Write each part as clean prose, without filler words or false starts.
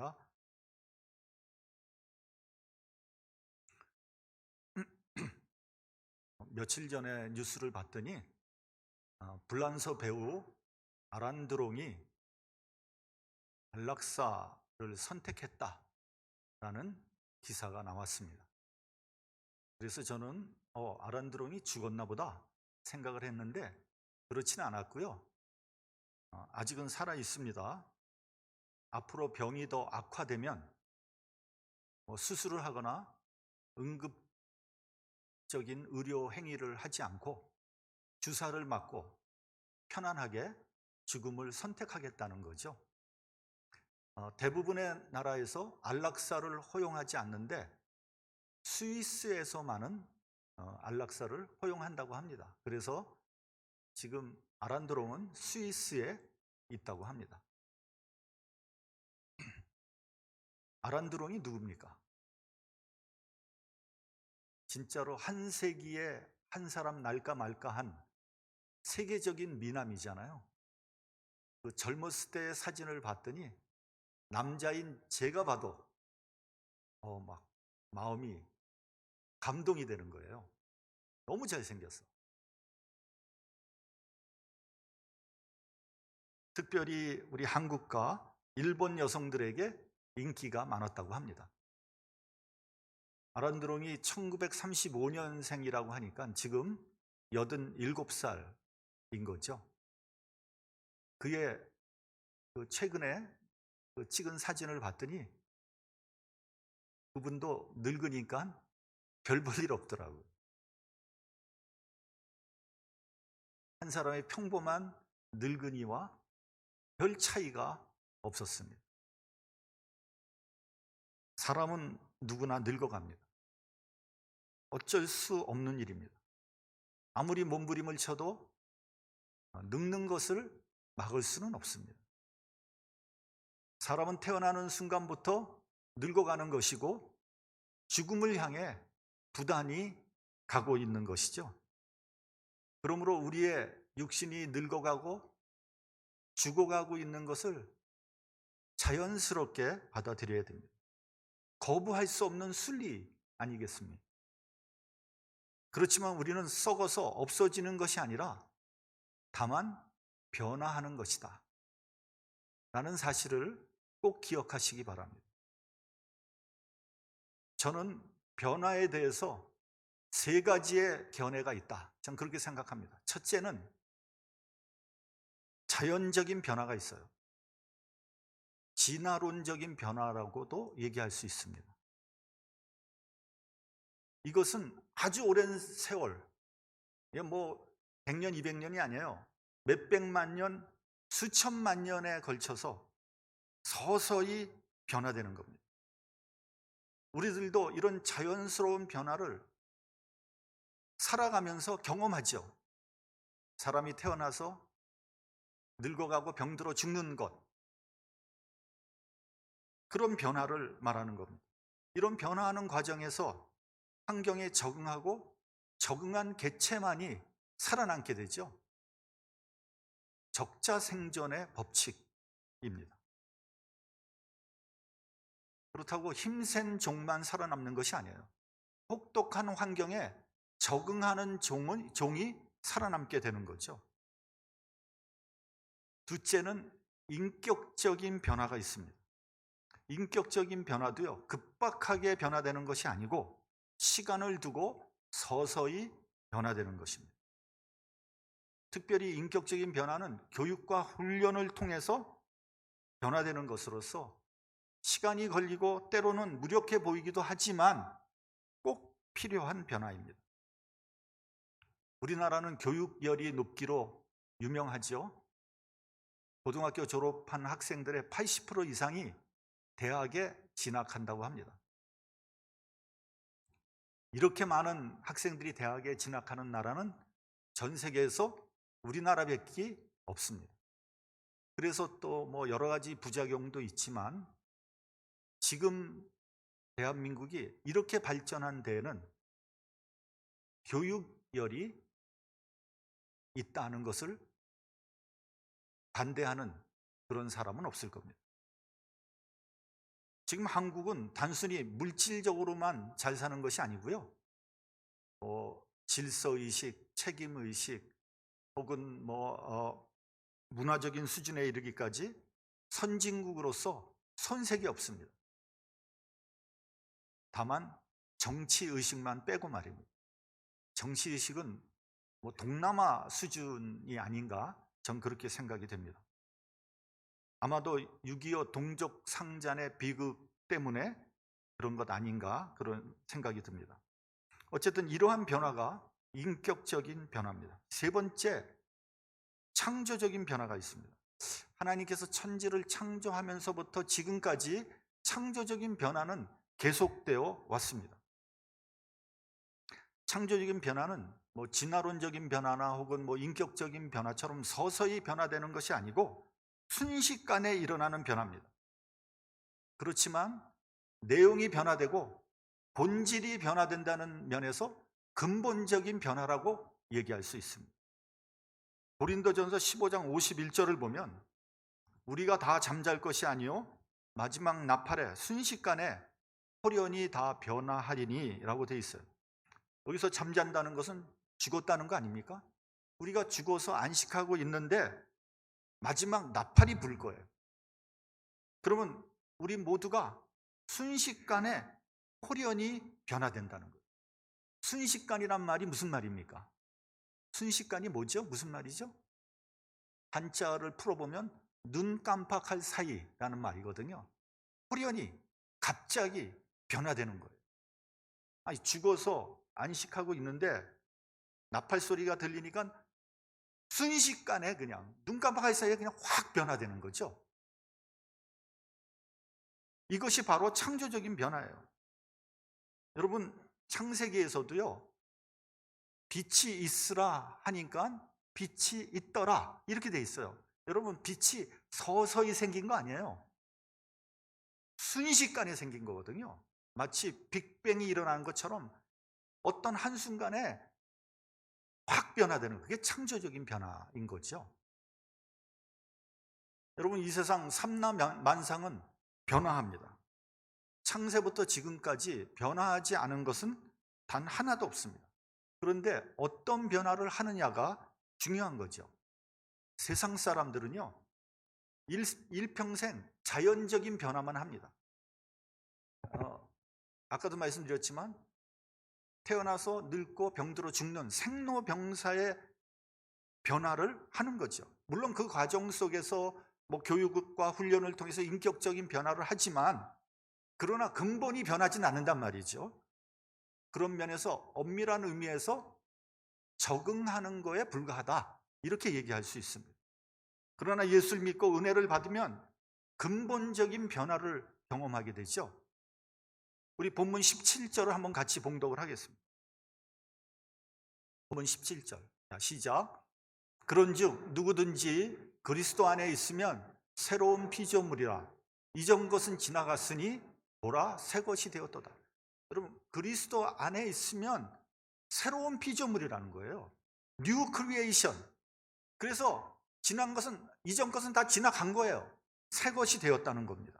하겠습니다. 며칠 전에 뉴스를 봤더니 불란서 배우 아란드롱이 안락사를 선택했다라는 기사가 나왔습니다. 그래서 저는 아란드롱이 죽었나 보다 생각을 했는데 그렇지는 않았고요. 아직은 살아 있습니다. 앞으로 병이 더 악화되면 수술을 하거나 응급적인 의료 행위를 하지 않고 주사를 맞고 편안하게 죽음을 선택하겠다는 거죠. 대부분의 나라에서 안락사를 허용하지 않는데 스위스에서만은 안락사를 허용한다고 합니다. 그래서 지금 아란드롱은 스위스에 있다고 합니다. 아란드롱이 누굽니까? 진짜로 한 세기에 한 사람 날까 말까한 세계적인 미남이잖아요. 그 젊었을 때의 사진을 봤더니 남자인 제가 봐도 막 마음이 감동이 되는 거예요. 너무 잘생겼어. 특별히 우리 한국과 일본 여성들에게 인기가 많았다고 합니다. 아란드롱이 1935년생이라고 하니까 지금 87살인 거죠. 그의 최근에 찍은 사진을 봤더니 그분도 늙으니까 별 볼 일 없더라고요. 한 사람의 평범한 늙은이와 별 차이가 없었습니다. 사람은 누구나 늙어갑니다. 어쩔 수 없는 일입니다. 아무리 몸부림을 쳐도 늙는 것을 막을 수는 없습니다. 사람은 태어나는 순간부터 늙어가는 것이고 죽음을 향해 부단히 가고 있는 것이죠. 그러므로 우리의 육신이 늙어가고 죽어가고 있는 것을 자연스럽게 받아들여야 됩니다. 거부할 수 없는 순리 아니겠습니까? 그렇지만 우리는 썩어서 없어지는 것이 아니라 다만 변화하는 것이다 라는 사실을 꼭 기억하시기 바랍니다. 저는 변화에 대해서 세 가지의 견해가 있다. 저는 그렇게 생각합니다. 첫째는 자연적인 변화가 있어요. 진화론적인 변화라고도 얘기할 수 있습니다. 이것은 아주 오랜 세월, 100년, 200년이 아니에요. 몇백만 년, 수천만 년에 걸쳐서 서서히 변화되는 겁니다. 우리들도 이런 자연스러운 변화를 살아가면서 경험하죠. 사람이 태어나서 늙어가고 병들어 죽는 것, 그런 변화를 말하는 겁니다. 이런 변화하는 과정에서 환경에 적응하고 적응한 개체만이 살아남게 되죠. 적자생존의 법칙입니다. 그렇다고 힘센 종만 살아남는 것이 아니에요. 혹독한 환경에 적응하는 종이 살아남게 되는 거죠. 둘째는 인격적인 변화가 있습니다. 인격적인 변화도요, 급박하게 변화되는 것이 아니고 시간을 두고 서서히 변화되는 것입니다. 특별히 인격적인 변화는 교육과 훈련을 통해서 변화되는 것으로서 시간이 걸리고 때로는 무력해 보이기도 하지만 꼭 필요한 변화입니다. 우리나라는 교육열이 높기로 유명하죠. 고등학교 졸업한 학생들의 80% 이상이 대학에 진학한다고 합니다. 이렇게 많은 학생들이 대학에 진학하는 나라는 전 세계에서 우리나라밖에 없습니다. 그래서 또 여러 가지 부작용도 있지만 지금 대한민국이 이렇게 발전한 데에는 교육열이 있다는 것을 반대하는 그런 사람은 없을 겁니다. 지금 한국은 단순히 물질적으로만 잘 사는 것이 아니고요. 질서의식, 책임의식, 혹은 문화적인 수준에 이르기까지 선진국으로서 손색이 없습니다. 다만 정치의식만 빼고 말입니다. 정치의식은 동남아 수준이 아닌가, 전 그렇게 생각이 됩니다. 아마도 6.25 동족 상잔의 비극 때문에 그런 것 아닌가, 그런 생각이 듭니다. 어쨌든 이러한 변화가 인격적인 변화입니다. 세 번째, 창조적인 변화가 있습니다. 하나님께서 천지를 창조하면서부터 지금까지 창조적인 변화는 계속되어 왔습니다. 창조적인 변화는 진화론적인 변화나 혹은 인격적인 변화처럼 서서히 변화되는 것이 아니고 순식간에 일어나는 변화입니다. 그렇지만 내용이 변화되고 본질이 변화된다는 면에서 근본적인 변화라고 얘기할 수 있습니다. 고린도전서 15장 51절을 보면 우리가 다 잠잘 것이 아니요 마지막 나팔에 순식간에 호련히 다 변화하리니 라고 되어 있어요. 여기서 잠잔다는 것은 죽었다는 거 아닙니까? 우리가 죽어서 안식하고 있는데 마지막 나팔이 불 거예요. 그러면 우리 모두가 순식간에 호련히 변화된다는 거예요. 순식간이란 말이 무슨 말입니까? 순식간이 뭐죠? 무슨 말이죠? 한자어를 풀어보면 눈 깜빡할 사이라는 말이거든요. 호련히 갑자기 변화되는 거예요. 아니, 죽어서 안식하고 있는데 나팔 소리가 들리니까 순식간에 그냥 눈 깜빡할 사이에 그냥 확 변화되는 거죠. 이것이 바로 창조적인 변화예요. 여러분, 창세기에서도요, 빛이 있으라 하니까 빛이 있더라 이렇게 돼 있어요. 여러분, 빛이 서서히 생긴 거 아니에요. 순식간에 생긴 거거든요. 마치 빅뱅이 일어나는 것처럼 어떤 한순간에 확 변화되는, 그게 창조적인 변화인 거죠. 여러분, 이 세상 삼라만상은 변화합니다. 창세부터 지금까지 변화하지 않은 것은 단 하나도 없습니다. 그런데 어떤 변화를 하느냐가 중요한 거죠. 세상 사람들은요, 일평생 자연적인 변화만 합니다. 아까도 말씀드렸지만 태어나서 늙고 병들어 죽는 생로병사의 변화를 하는 거죠. 물론 그 과정 속에서 교육과 훈련을 통해서 인격적인 변화를 하지만, 그러나 근본이 변하진 않는단 말이죠. 그런 면에서 엄밀한 의미에서 적응하는 거에 불과하다, 이렇게 얘기할 수 있습니다. 그러나 예수를 믿고 은혜를 받으면 근본적인 변화를 경험하게 되죠. 우리 본문 17절을 한번 같이 봉독을 하겠습니다. 본문 17절, 시작. 그런즉 누구든지 그리스도 안에 있으면 새로운 피조물이라, 이전 것은 지나갔으니 보라 새 것이 되었도다. 여러분, 그리스도 안에 있으면 새로운 피조물이라는 거예요. 뉴 크리에이션. 그래서 지난 것은, 이전 것은 다 지나간 거예요. 새 것이 되었다는 겁니다.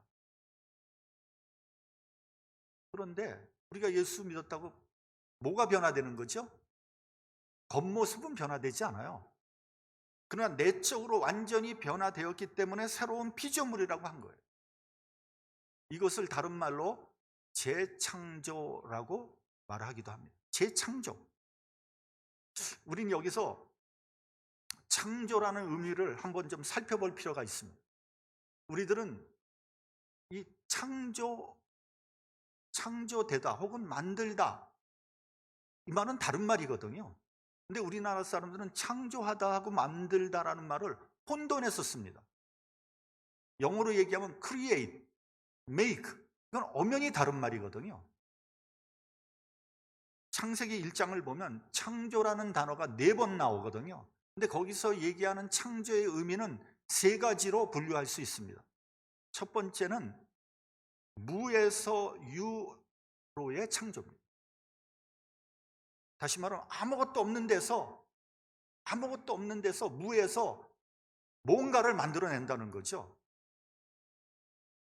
그런데 우리가 예수 믿었다고 뭐가 변화되는 거죠? 겉모습은 변화되지 않아요. 그러나 내적으로 완전히 변화되었기 때문에 새로운 피조물이라고 한 거예요. 이것을 다른 말로 재창조라고 말하기도 합니다. 재창조. 우린 여기서 창조라는 의미를 한번 좀 살펴볼 필요가 있습니다. 우리들은 이 창조되다 혹은 만들다, 이 말은 다른 말이거든요. 근데 우리나라 사람들은 창조하다 하고 만들다라는 말을 혼돈해서 씁니다. 영어로 얘기하면 create, make, 이건 엄연히 다른 말이거든요. 창세기 1장을 보면 창조라는 단어가 4번 나오거든요. 근데 거기서 얘기하는 창조의 의미는 3가지로 분류할 수 있습니다. 첫 번째는 무에서 유로의 창조입니다. 다시 말하면 아무것도 없는 데서 무에서 뭔가를 만들어낸다는 거죠.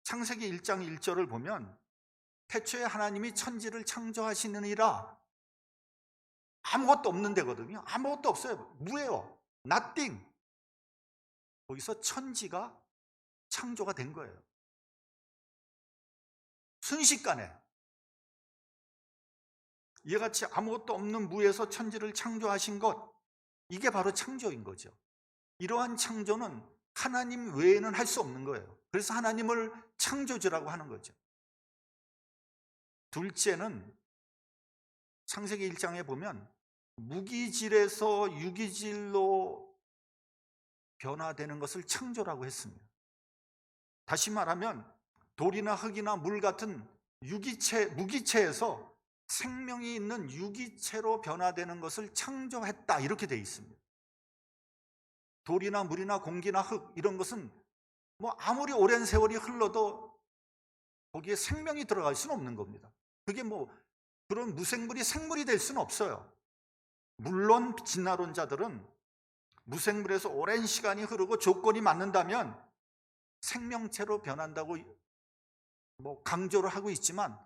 창세기 1장 1절을 보면 태초에 하나님이 천지를 창조하시느니라. 아무것도 없는 데거든요. 아무것도 없어요. 무예요. nothing. 거기서 천지가 창조가 된 거예요. 순식간에. 이같이 아무것도 없는 무에서 천지를 창조하신 것, 이게 바로 창조인 거죠. 이러한 창조는 하나님 외에는 할 수 없는 거예요. 그래서 하나님을 창조주라고 하는 거죠. 둘째는 창세기 1장에 보면 무기질에서 유기질로 변화되는 것을 창조라고 했습니다. 다시 말하면 돌이나 흙이나 물 같은 무기체에서 생명이 있는 유기체로 변화되는 것을 창조했다, 이렇게 되어 있습니다. 돌이나 물이나 공기나 흙, 이런 것은 뭐 아무리 오랜 세월이 흘러도 거기에 생명이 들어갈 수는 없는 겁니다. 그게 뭐 그런 무생물이 생물이 될 수는 없어요. 물론 진화론자들은 무생물에서 오랜 시간이 흐르고 조건이 맞는다면 생명체로 변한다고 뭐 강조를 하고 있지만,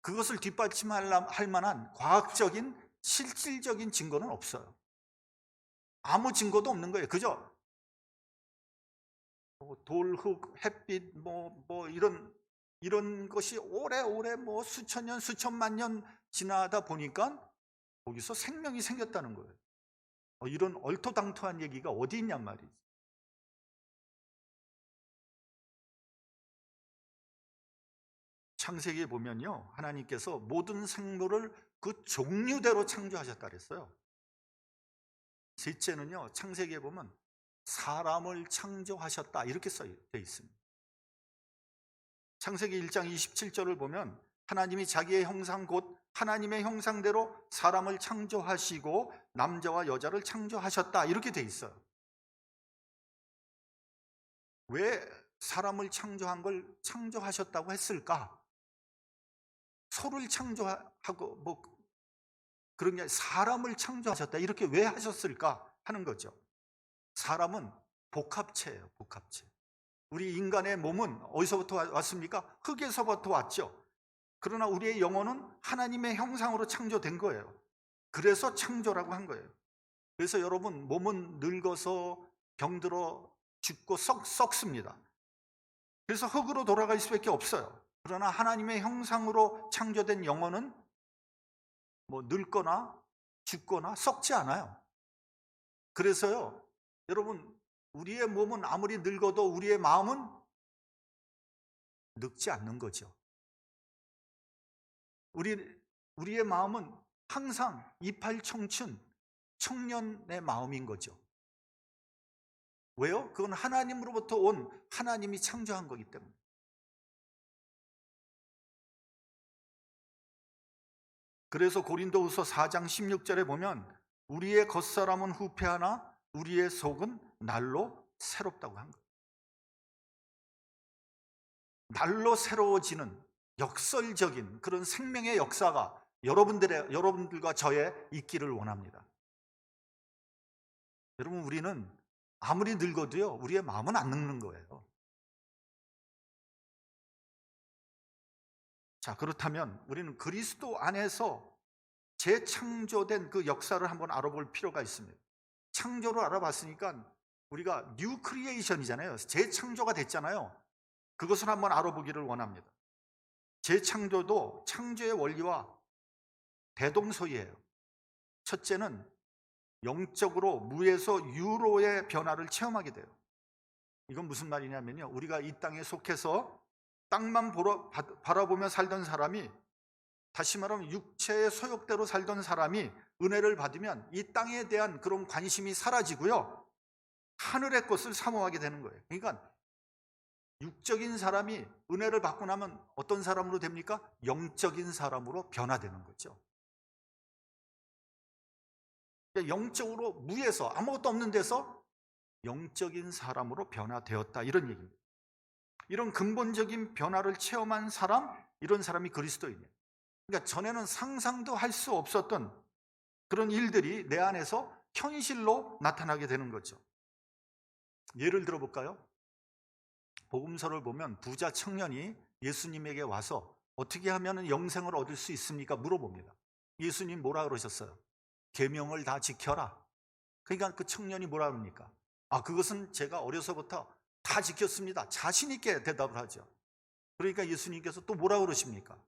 그것을 뒷받침할 만한 과학적인 실질적인 증거는 없어요. 아무 증거도 없는 거예요. 그저 돌, 흙, 햇빛 이런 것이 오래오래 수천 년, 수천만 년 지나다 보니까 거기서 생명이 생겼다는 거예요. 이런 얼토당토한 얘기가 어디 있냔 말이지. 창세기에 보면요, 하나님께서 모든 생물을 그 종류대로 창조하셨다 그랬어요. 셋째는요, 창세기에 보면 사람을 창조하셨다, 이렇게 써 있습니다. 창세기 1장 27절을 보면 하나님이 자기의 형상 곧 하나님의 형상대로 사람을 창조하시고 남자와 여자를 창조하셨다, 이렇게 돼 있어요. 왜 사람을 창조한 걸 창조하셨다고 했을까? 소를 창조하고 그런 게 사람을 창조하셨다, 이렇게 왜 하셨을까 하는 거죠. 사람은 복합체예요. 복합체. 우리 인간의 몸은 어디서부터 왔습니까? 흙에서부터 왔죠. 그러나 우리의 영혼은 하나님의 형상으로 창조된 거예요. 그래서 창조라고 한 거예요. 그래서 여러분, 몸은 늙어서 병들어 죽고 썩습니다. 그래서 흙으로 돌아갈 수밖에 없어요. 그러나 하나님의 형상으로 창조된 영혼은 늙거나 죽거나 썩지 않아요. 그래서요, 여러분, 우리의 몸은 아무리 늙어도 우리의 마음은 늙지 않는 거죠. 우리의 마음은 항상 이팔청춘, 청년의 마음인 거죠. 왜요? 그건 하나님으로부터 온, 하나님이 창조한 거기 때문에. 그래서 고린도후서 4장 16절에 보면 우리의 겉사람은 후패하나 우리의 속은 날로 새롭다고 한 거예요. 날로 새로워지는 역설적인 그런 생명의 역사가 여러분들과 저의 있기를 원합니다. 여러분, 우리는 아무리 늙어도요, 우리의 마음은 안 늙는 거예요. 자, 그렇다면 우리는 그리스도 안에서 재창조된 그 역사를 한번 알아볼 필요가 있습니다. 창조를 알아봤으니까 우리가 뉴 크리에이션이잖아요. 재창조가 됐잖아요. 그것을 한번 알아보기를 원합니다. 재창조도 창조의 원리와 대동소이해요. 첫째는 영적으로 무에서 유로의 변화를 체험하게 돼요. 이건 무슨 말이냐면요, 우리가 이 땅에 속해서 땅만 바라보며 살던 사람이, 다시 말하면 육체의 소욕대로 살던 사람이 은혜를 받으면 이 땅에 대한 그런 관심이 사라지고요, 하늘의 것을 사모하게 되는 거예요. 그러니까 육적인 사람이 은혜를 받고 나면 어떤 사람으로 됩니까? 영적인 사람으로 변화되는 거죠. 영적으로 무에서, 아무것도 없는 데서 영적인 사람으로 변화되었다, 이런 얘기입니다. 이런 근본적인 변화를 체험한 사람, 이런 사람이 그리스도인이에요. 그러니까 전에는 상상도 할 수 없었던 그런 일들이 내 안에서 현실로 나타나게 되는 거죠. 예를 들어 볼까요? 복음서를 보면 부자 청년이 예수님에게 와서 어떻게 하면 영생을 얻을 수 있습니까? 물어봅니다. 예수님 뭐라 그러셨어요? 계명을 다 지켜라. 그러니까 그 청년이 뭐라 그럽니까? 그것은 제가 어려서부터 다 지켰습니다. 자신 있게 대답을 하죠. 그러니까 예수님께서 또 뭐라 그러십니까?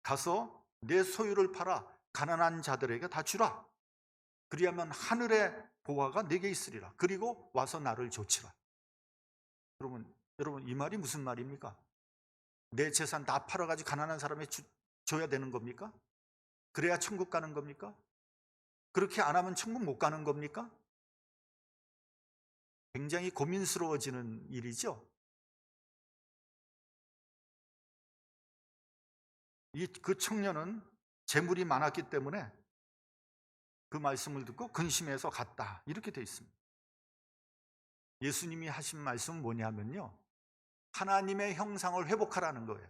가서 내 소유를 팔아 가난한 자들에게 다 주라. 그리하면 하늘의 보화가 내게 있으리라. 그리고 와서 나를 조치라. 여러분 이 말이 무슨 말입니까? 내 재산 다 팔아가지고 가난한 사람에 줘야 되는 겁니까? 그래야 천국 가는 겁니까? 그렇게 안 하면 천국 못 가는 겁니까? 굉장히 고민스러워지는 일이죠. 그 청년은 재물이 많았기 때문에 그 말씀을 듣고 근심해서 갔다. 이렇게 되어 있습니다. 예수님이 하신 말씀은 뭐냐면요, 하나님의 형상을 회복하라는 거예요.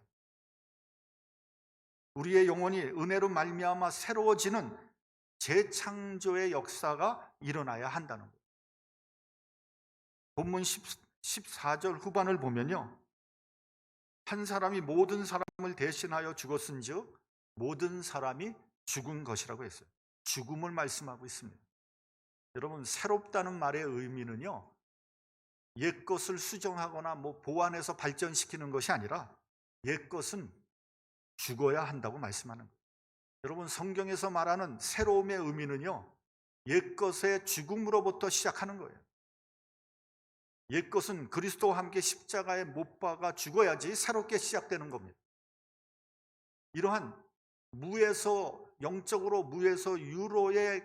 우리의 영혼이 은혜로 말미암아 새로워지는 재창조의 역사가 일어나야 한다는 거예요. 본문 14절 후반을 보면요, 한 사람이 모든 사람을 대신하여 죽었은즉 모든 사람이 죽은 것이라고 했어요. 죽음을 말씀하고 있습니다. 여러분, 새롭다는 말의 의미는요, 옛것을 수정하거나 보완해서 발전시키는 것이 아니라 옛것은 죽어야 한다고 말씀하는 거예요. 여러분, 성경에서 말하는 새로움의 의미는요, 옛것의 죽음으로부터 시작하는 거예요. 옛것은 그리스도와 함께 십자가에 못 박아 죽어야지 새롭게 시작되는 겁니다. 이러한 영적으로 무에서 유로의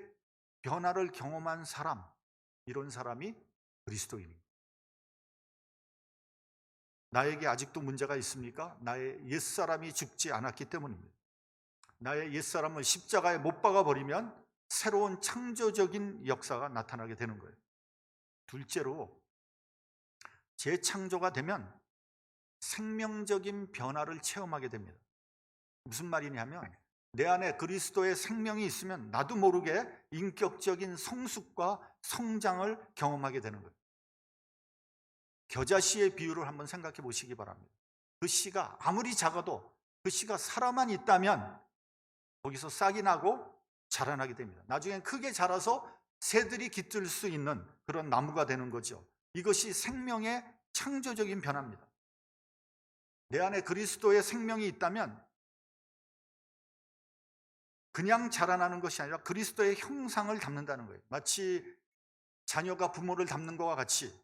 변화를 경험한 사람, 이런 사람이 그리스도인입니다. 나에게 아직도 문제가 있습니까? 나의 옛사람이 죽지 않았기 때문입니다. 나의 옛사람을 십자가에 못 박아버리면 새로운 창조적인 역사가 나타나게 되는 거예요. 둘째로, 재창조가 되면 생명적인 변화를 체험하게 됩니다. 무슨 말이냐면, 내 안에 그리스도의 생명이 있으면 나도 모르게 인격적인 성숙과 성장을 경험하게 되는 거예요. 겨자씨의 비유를 한번 생각해 보시기 바랍니다. 그 씨가 아무리 작아도 그 씨가 살아만 있다면 거기서 싹이 나고 자라나게 됩니다. 나중엔 크게 자라서 새들이 깃들 수 있는 그런 나무가 되는 거죠. 이것이 생명의 창조적인 변화입니다. 내 안에 그리스도의 생명이 있다면 그냥 자라나는 것이 아니라 그리스도의 형상을 담는다는 거예요. 마치 자녀가 부모를 닮는 것과 같이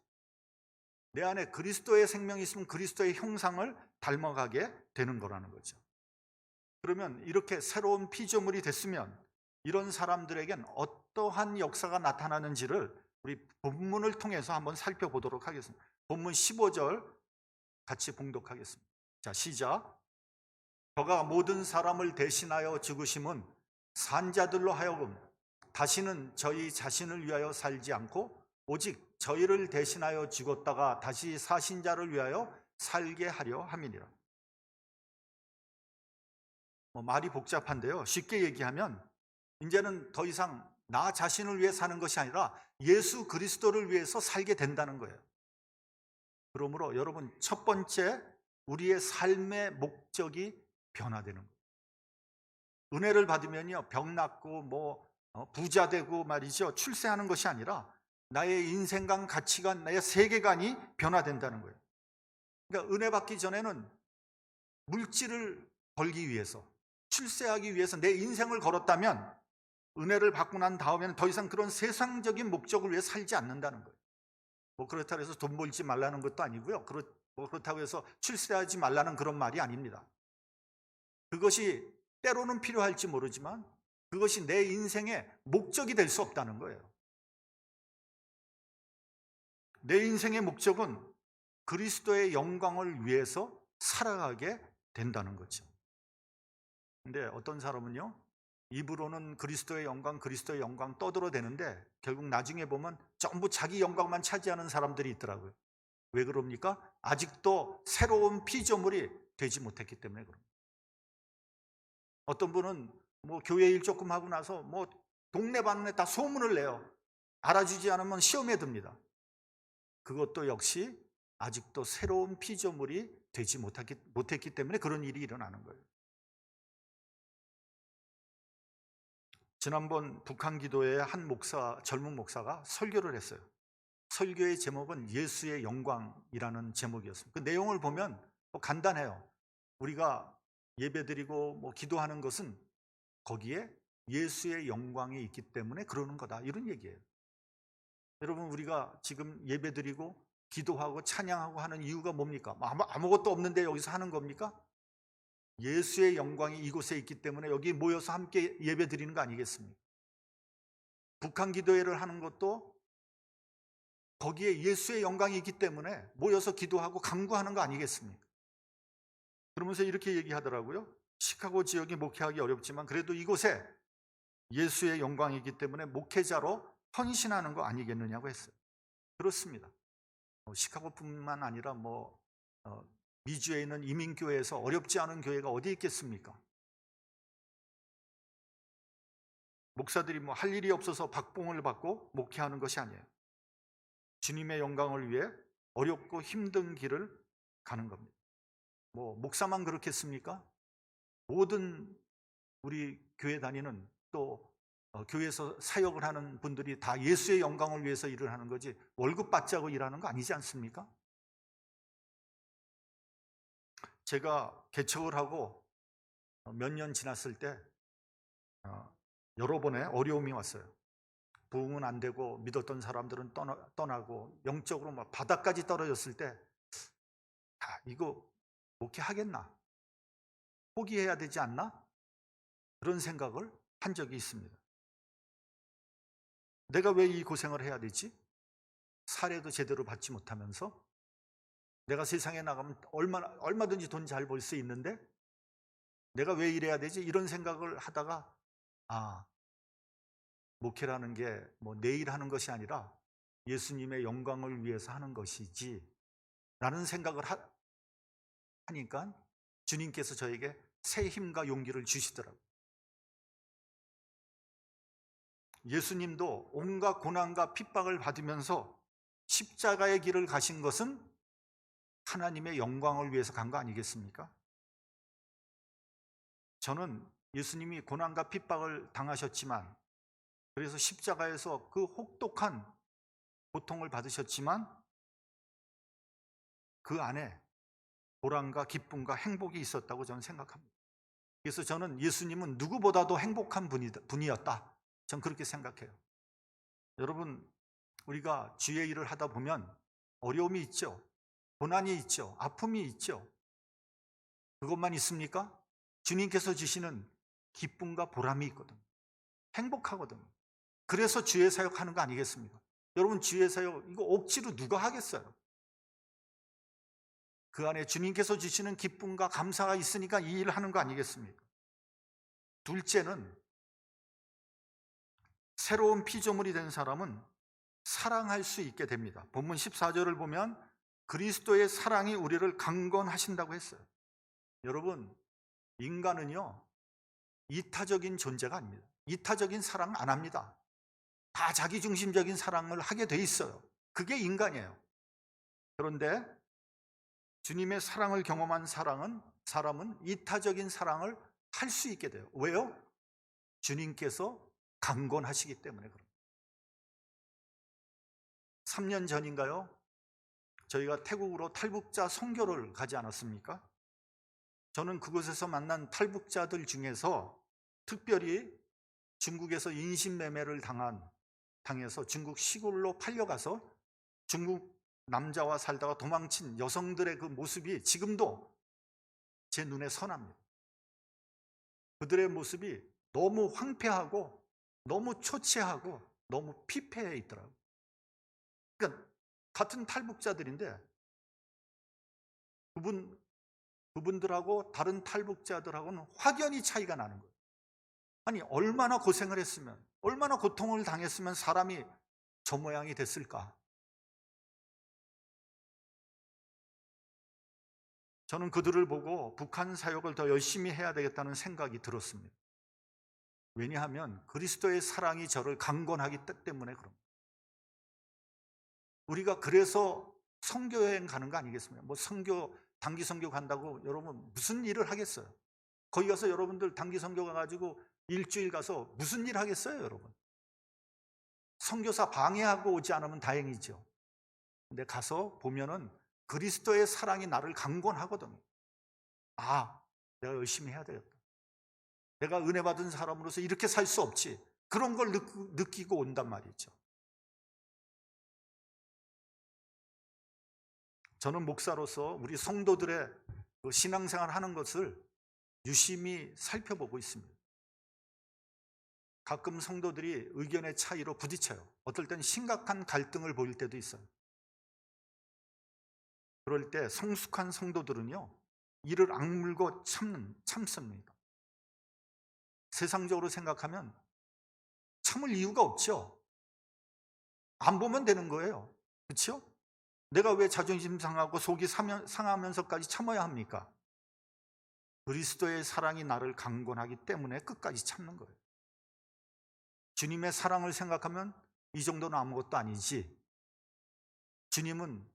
내 안에 그리스도의 생명이 있으면 그리스도의 형상을 닮아가게 되는 거라는 거죠. 그러면 이렇게 새로운 피조물이 됐으면 이런 사람들에겐 어떠한 역사가 나타나는지를 우리 본문을 통해서 한번 살펴보도록 하겠습니다. 본문 15절 같이 봉독하겠습니다. 자, 시작. 저가 모든 사람을 대신하여 죽으심은 산자들로 하여금 다시는 저희 자신을 위하여 살지 않고 오직 저희를 대신하여 죽었다가 다시 사신 자를 위하여 살게 하려 함이니라. 말이 복잡한데요, 쉽게 얘기하면 이제는 더 이상 나 자신을 위해 사는 것이 아니라 예수 그리스도를 위해서 살게 된다는 거예요. 그러므로 여러분, 첫 번째, 우리의 삶의 목적이 변화되는 거예요. 은혜를 받으면요, 병 낫고 부자 되고 말이죠, 출세하는 것이 아니라 나의 인생관, 가치관, 나의 세계관이 변화된다는 거예요. 그러니까 은혜 받기 전에는 물질을 벌기 위해서, 출세하기 위해서 내 인생을 걸었다면 은혜를 받고 난 다음에는 더 이상 그런 세상적인 목적을 위해 살지 않는다는 거예요. 그렇다고 해서 돈 벌지 말라는 것도 아니고요. 그렇다고 해서 출세하지 말라는 그런 말이 아닙니다. 그것이 때로는 필요할지 모르지만 그것이 내 인생의 목적이 될 수 없다는 거예요. 내 인생의 목적은 그리스도의 영광을 위해서 살아가게 된다는 거죠. 근데 어떤 사람은요, 입으로는 그리스도의 영광 떠들어대는데 결국 나중에 보면 전부 자기 영광만 차지하는 사람들이 있더라고요. 왜 그럽니까? 아직도 새로운 피조물이 되지 못했기 때문에 그럽니다. 어떤 분은 교회 일 조금 하고 나서 동네방네 다 소문을 내요. 알아주지 않으면 시험에 듭니다. 그것도 역시 아직도 새로운 피조물이 되지 못했기 때문에 그런 일이 일어나는 거예요. 지난번 북한 기도회에 한 젊은 목사가 설교를 했어요. 설교의 제목은 예수의 영광이라는 제목이었습니다. 그 내용을 보면 간단해요. 우리가 예배드리고 기도하는 것은 거기에 예수의 영광이 있기 때문에 그러는 거다, 이런 얘기예요. 여러분, 우리가 지금 예배드리고 기도하고 찬양하고 하는 이유가 뭡니까? 아무것도 없는데 여기서 하는 겁니까? 예수의 영광이 이곳에 있기 때문에 여기 모여서 함께 예배드리는 거 아니겠습니까? 북한 기도회를 하는 것도 거기에 예수의 영광이 있기 때문에 모여서 기도하고 간구하는 거 아니겠습니까? 그러면서 이렇게 얘기하더라고요. 시카고 지역이 목회하기 어렵지만 그래도 이곳에 예수의 영광이기 때문에 목회자로 헌신하는 거 아니겠느냐고 했어요. 그렇습니다. 시카고뿐만 아니라 미주에 있는 이민교회에서 어렵지 않은 교회가 어디 있겠습니까? 목사들이 할 일이 없어서 박봉을 받고 목회하는 것이 아니에요. 주님의 영광을 위해 어렵고 힘든 길을 가는 겁니다. 목사만 그렇겠습니까? 모든 우리 교회 다니는 또 교회에서 사역을 하는 분들이 다 예수의 영광을 위해서 일을 하는 거지 월급 받자고 일하는 거 아니지 않습니까? 제가 개척을 하고 몇 년 지났을 때 여러 번의 어려움이 왔어요. 부흥은 안 되고 믿었던 사람들은 떠나고 영적으로 바닥까지 떨어졌을 때 이거 목회하겠나? 포기해야 되지 않나? 그런 생각을 한 적이 있습니다. 내가 왜 이 고생을 해야 되지? 사례도 제대로 받지 못하면서 내가 세상에 나가면 얼마든지 돈 잘 벌 수 있는데 내가 왜 이래야 되지? 이런 생각을 하다가 목회라는 게 내일 하는 것이 아니라 예수님의 영광을 위해서 하는 것이지 라는 생각을 하니까 주님께서 저에게 새 힘과 용기를 주시더라고요. 예수님도 온갖 고난과 핍박을 받으면서 십자가의 길을 가신 것은 하나님의 영광을 위해서 간 거 아니겠습니까? 저는 예수님이 고난과 핍박을 당하셨지만 그래서 십자가에서 그 혹독한 고통을 받으셨지만 그 안에 보람과 기쁨과 행복이 있었다고 저는 생각합니다. 그래서 저는 예수님은 누구보다도 행복한 분이었다. 전 그렇게 생각해요. 여러분, 우리가 주의 일을 하다 보면 어려움이 있죠. 고난이 있죠. 아픔이 있죠. 그것만 있습니까? 주님께서 주시는 기쁨과 보람이 있거든요. 행복하거든요. 그래서 주의 사역하는 거 아니겠습니까? 여러분, 주의 사역 이거 억지로 누가 하겠어요? 그 안에 주님께서 주시는 기쁨과 감사가 있으니까 이 일을 하는 거 아니겠습니까? 둘째는 새로운 피조물이 된 사람은 사랑할 수 있게 됩니다. 본문 14절을 보면 그리스도의 사랑이 우리를 강건하신다고 했어요. 여러분, 인간은요 이타적인 존재가 아닙니다. 이타적인 사랑 안 합니다. 다 자기중심적인 사랑을 하게 돼 있어요. 그게 인간이에요. 그런데 주님의 사랑을 경험한 사람은 이타적인 사랑을 할 수 있게 돼요. 왜요? 주님께서 강건하시기 때문에 그렇습니다. 3년 전인가요? 저희가 태국으로 탈북자 선교를 가지 않았습니까? 저는 그곳에서 만난 탈북자들 중에서 특별히 중국에서 인신매매를 당해서 중국 시골로 팔려가서 중국 남자와 살다가 도망친 여성들의 그 모습이 지금도 제 눈에 선합니다. 그들의 모습이 너무 황폐하고 너무 초췌하고 너무 피폐해 있더라고요. 그러니까 같은 탈북자들인데 그분들하고 다른 탈북자들하고는 확연히 차이가 나는 거예요. 아니, 얼마나 고생을 했으면, 얼마나 고통을 당했으면 사람이 저 모양이 됐을까? 저는 그들을 보고 북한 사역을 더 열심히 해야 되겠다는 생각이 들었습니다. 왜냐하면 그리스도의 사랑이 저를 강건하기 때문에 그럽니다. 우리가 그래서 선교 여행 가는 거 아니겠습니까? 뭐 선교, 단기 선교 간다고 여러분 무슨 일을 하겠어요? 거기 가서 여러분들 단기 선교 가가지고 일주일 가서 무슨 일 하겠어요, 여러분? 선교사 방해하고 오지 않으면 다행이죠. 근데 가서 보면은 그리스도의 사랑이 나를 강권하거든요. 아, 내가 열심히 해야 되겠다. 내가 은혜 받은 사람으로서 이렇게 살 수 없지. 그런 걸 느끼고 온단 말이죠. 저는 목사로서 우리 성도들의 신앙생활 하는 것을 유심히 살펴보고 있습니다. 가끔 성도들이 의견의 차이로 부딪혀요. 어떨 땐 심각한 갈등을 보일 때도 있어요. 그럴 때 성숙한 성도들은요, 이를 악물고 참습니다. 세상적으로 생각하면 참을 이유가 없죠. 안 보면 되는 거예요. 그렇죠? 내가 왜 자존심 상하고 속이 상하면서까지 참아야 합니까? 그리스도의 사랑이 나를 강권하기 때문에 끝까지 참는 거예요. 주님의 사랑을 생각하면 이 정도는 아무것도 아니지. 주님은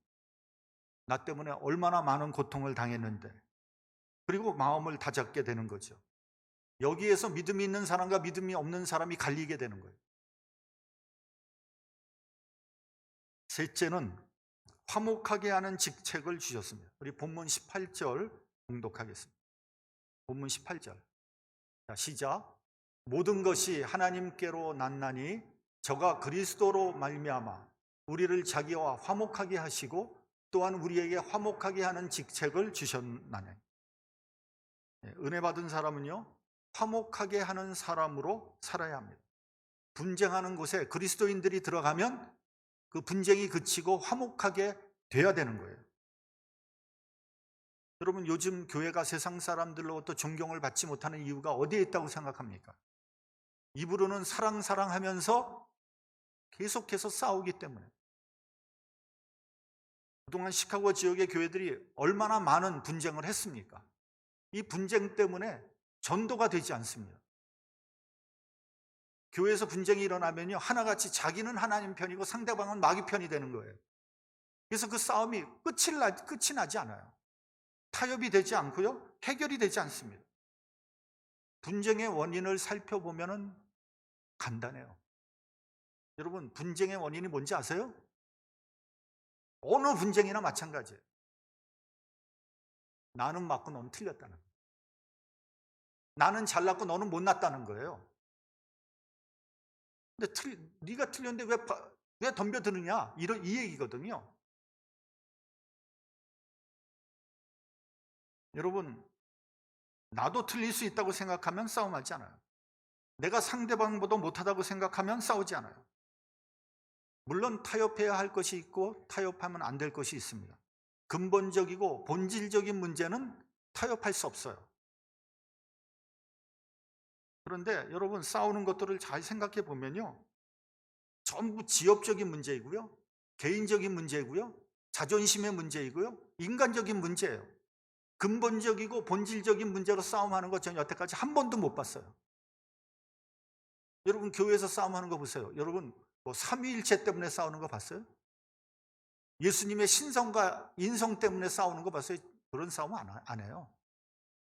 나 때문에 얼마나 많은 고통을 당했는데, 그리고 마음을 다잡게 되는 거죠. 여기에서 믿음이 있는 사람과 믿음이 없는 사람이 갈리게 되는 거예요. 셋째는 화목하게 하는 직책을 주셨습니다. 우리 본문 18절 봉독하겠습니다. 본문 18절. 자, 시작. 모든 것이 하나님께로 났나니 저가 그리스도로 말미암아 우리를 자기와 화목하게 하시고 또한 우리에게 화목하게 하는 직책을 주셨나니. 은혜 받은 사람은요, 화목하게 하는 사람으로 살아야 합니다. 분쟁하는 곳에 그리스도인들이 들어가면 그 분쟁이 그치고 화목하게 돼야 되는 거예요. 여러분, 요즘 교회가 세상 사람들로부터 존경을 받지 못하는 이유가 어디에 있다고 생각합니까? 입으로는 사랑하면서 계속해서 싸우기 때문에. 그동안 시카고 지역의 교회들이 얼마나 많은 분쟁을 했습니까? 이 분쟁 때문에 전도가 되지 않습니다. 교회에서 분쟁이 일어나면요, 하나같이 자기는 하나님 편이고 상대방은 마귀 편이 되는 거예요. 그래서 그 싸움이 끝이 나지 않아요. 타협이 되지 않고요, 해결이 되지 않습니다. 분쟁의 원인을 살펴보면 간단해요. 여러분, 분쟁의 원인이 뭔지 아세요? 어느 분쟁이나 마찬가지예요. 나는 맞고 너는 틀렸다는 거예요. 나는 잘났고 너는 못났다는 거예요. 근데 네가 틀렸는데 왜 덤벼드느냐, 이 얘기거든요. 여러분, 나도 틀릴 수 있다고 생각하면 싸움하지 않아요. 내가 상대방보다 못하다고 생각하면 싸우지 않아요. 물론 타협해야 할 것이 있고 타협하면 안 될 것이 있습니다. 근본적이고 본질적인 문제는 타협할 수 없어요. 그런데 여러분, 싸우는 것들을 잘 생각해 보면요, 전부 지역적인 문제이고요, 개인적인 문제이고요, 자존심의 문제이고요, 인간적인 문제예요. 근본적이고 본질적인 문제로 싸움하는 것 저는 여태까지 한 번도 못 봤어요. 여러분, 교회에서 싸움하는 거 보세요. 여러분, 뭐 삼위일체 때문에 싸우는 거 봤어요? 예수님의 신성과 인성 때문에 싸우는 거 봤어요? 그런 싸움 안 해요.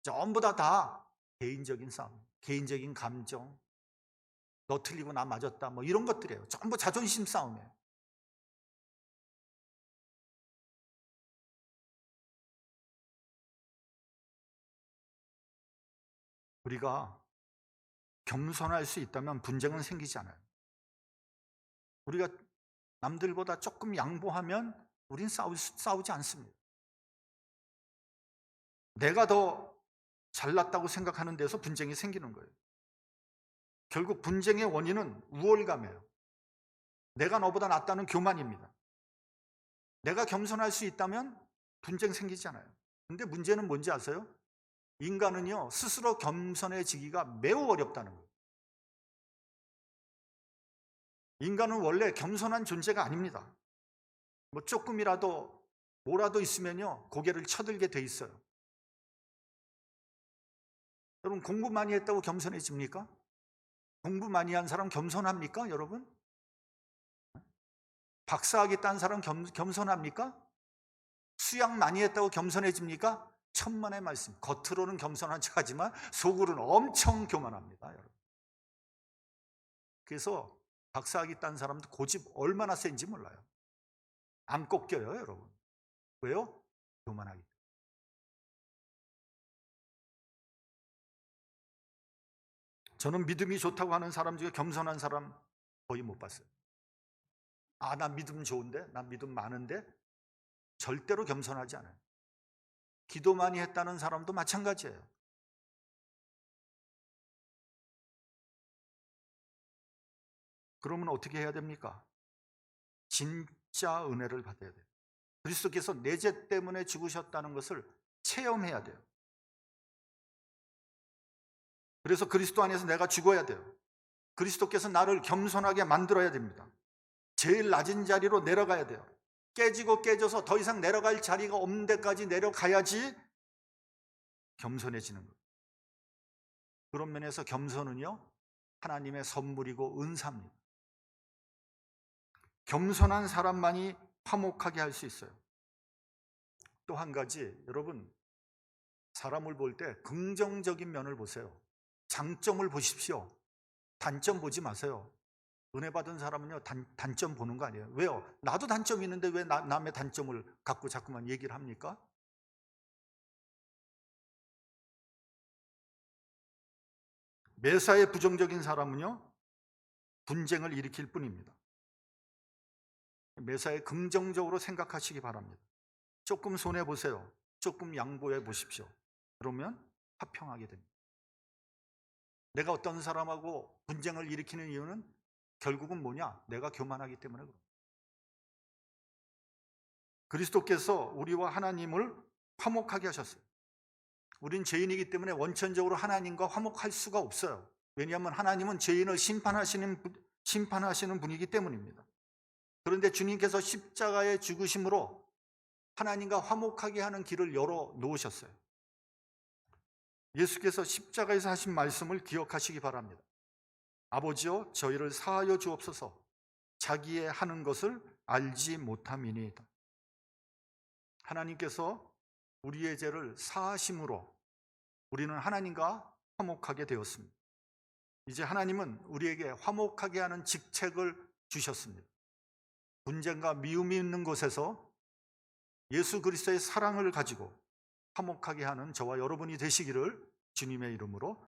전부 다 개인적인 싸움, 개인적인 감정, 너 틀리고 나 맞았다, 뭐 이런 것들이에요. 전부 자존심 싸움이에요. 우리가 겸손할 수 있다면 분쟁은 생기지 않아요. 우리가 남들보다 조금 양보하면 우린 싸우지 않습니다. 내가 더 잘났다고 생각하는 데서 분쟁이 생기는 거예요. 결국 분쟁의 원인은 우월감이에요. 내가 너보다 낫다는 교만입니다. 내가 겸손할 수 있다면 분쟁 생기지 않아요. 근데 문제는 뭔지 아세요? 인간은요, 스스로 겸손해지기가 매우 어렵다는 거예요. 인간은 원래 겸손한 존재가 아닙니다. 뭐 조금이라도 뭐라도 있으면요, 고개를 쳐들게 돼 있어요. 여러분, 공부 많이 했다고 겸손해집니까? 공부 많이 한 사람 겸손합니까, 여러분? 박사학위 딴 사람 겸손합니까? 수양 많이 했다고 겸손해집니까? 천만의 말씀. 겉으로는 겸손한 척하지만 속으로는 엄청 교만합니다, 여러분. 그래서 박사학위 딴 사람도 고집 얼마나 센지 몰라요. 안 꺾여요, 여러분. 왜요? 교만하기 때문에. 저는 믿음이 좋다고 하는 사람 중에 겸손한 사람 거의 못 봤어요. 아, 나 믿음 좋은데? 나 믿음 많은데? 절대로 겸손하지 않아요. 기도 많이 했다는 사람도 마찬가지예요. 그러면 어떻게 해야 됩니까? 진짜 은혜를 받아야 돼요. 그리스도께서 내 죄 때문에 죽으셨다는 것을 체험해야 돼요. 그래서 그리스도 안에서 내가 죽어야 돼요. 그리스도께서 나를 겸손하게 만들어야 됩니다. 제일 낮은 자리로 내려가야 돼요. 깨지고 깨져서 더 이상 내려갈 자리가 없는 데까지 내려가야지 겸손해지는 거예요. 그런 면에서 겸손은요, 하나님의 선물이고 은사입니다. 겸손한 사람만이 화목하게 할 수 있어요. 또 한 가지, 여러분, 사람을 볼 때 긍정적인 면을 보세요. 장점을 보십시오. 단점 보지 마세요. 은혜 받은 사람은요, 단점 보는 거 아니에요. 왜요? 나도 단점이 있는데 왜 남의 단점을 갖고 자꾸만 얘기를 합니까? 매사에 부정적인 사람은요, 분쟁을 일으킬 뿐입니다. 매사에 긍정적으로 생각하시기 바랍니다. 조금 손해보세요. 조금 양보해 보십시오. 그러면 화평하게 됩니다. 내가 어떤 사람하고 분쟁을 일으키는 이유는 결국은 뭐냐? 내가 교만하기 때문에 그렇습니다. 그리스도께서 우리와 하나님을 화목하게 하셨어요. 우린 죄인이기 때문에 원천적으로 하나님과 화목할 수가 없어요. 왜냐하면 하나님은 죄인을 심판하시는 분이기 때문입니다. 그런데 주님께서 십자가의 죽으심으로 하나님과 화목하게 하는 길을 열어 놓으셨어요. 예수께서 십자가에서 하신 말씀을 기억하시기 바랍니다. 아버지여, 저희를 사하여 주옵소서. 자기의 하는 것을 알지 못함이니이다. 하나님께서 우리의 죄를 사하심으로 우리는 하나님과 화목하게 되었습니다. 이제 하나님은 우리에게 화목하게 하는 직책을 주셨습니다. 분쟁과 미움이 있는 곳에서 예수 그리스도의 사랑을 가지고 화목하게 하는 저와 여러분이 되시기를 주님의 이름으로